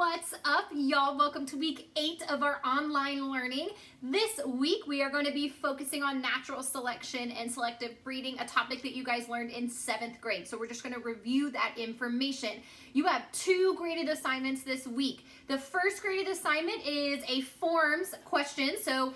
What's up, y'all? Welcome to week 8 of our online learning. This week we are going to be focusing on natural selection and selective breeding, a topic that you guys learned in 7th grade. So we're just going to review that information. You have 2 graded assignments this week. The first graded assignment is a forms question. So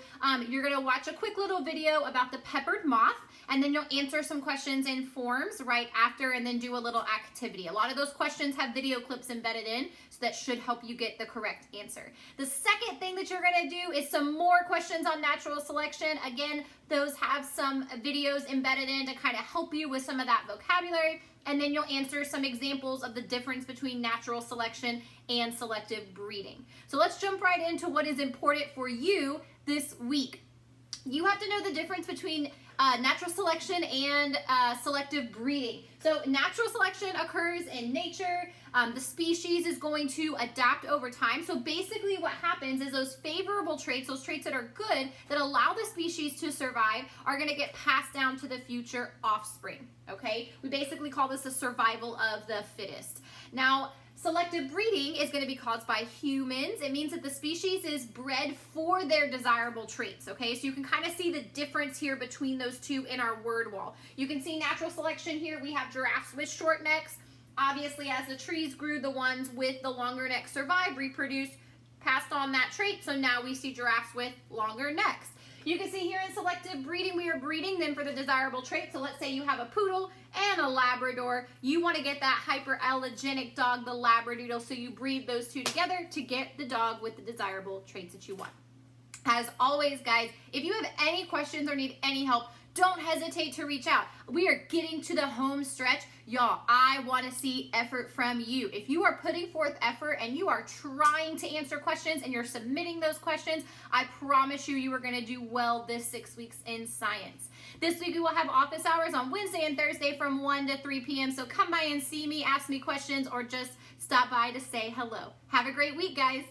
you're going to watch a quick little video about the peppered moth, and then you'll answer some questions in forms right after and then do a little activity. A lot of those questions have video clips embedded in, so that should help you get the correct answer. The second thing that you're going to do is some more questions on natural selection. Again, those have some videos embedded in to kind of help you with some of that vocabulary, and then you'll answer some examples of the difference between natural selection and selective breeding. So let's jump right into what is important for you this week. You have to know the difference between natural selection and selective breeding. So natural selection occurs in nature. The species is going to adapt over time. So basically what happens is those favorable traits, those traits that are good, that allow the species to survive, are going to get passed down to the future offspring. Okay? We basically call this the survival of the fittest. Now, selective breeding is going to be caused by humans. It means that the species is bred for their desirable traits, okay? So you can kind of see the difference here between those two in our word wall. You can see natural selection here. We have giraffes with short necks. Obviously, as the trees grew, the ones with the longer necks survived, reproduced, passed on that trait. So now we see giraffes with longer necks. You can see here in selective breeding, we are breeding them for the desirable trait. So let's say you have a poodle and a Labrador. You want to get that hyperallergenic dog, the Labradoodle, so you breed those two together to get the dog with the desirable traits that you want. As always, guys, if you have any questions or need any help, don't hesitate to reach out. We are getting to the home stretch. Y'all, I want to see effort from you. If you are putting forth effort and you are trying to answer questions and you're submitting those questions, I promise you, you are going to do well this 6 weeks in science. This week we will have office hours on Wednesday and Thursday from 1 to 3 p.m. So come by and see me, ask me questions, or just stop by to say hello. Have a great week, guys.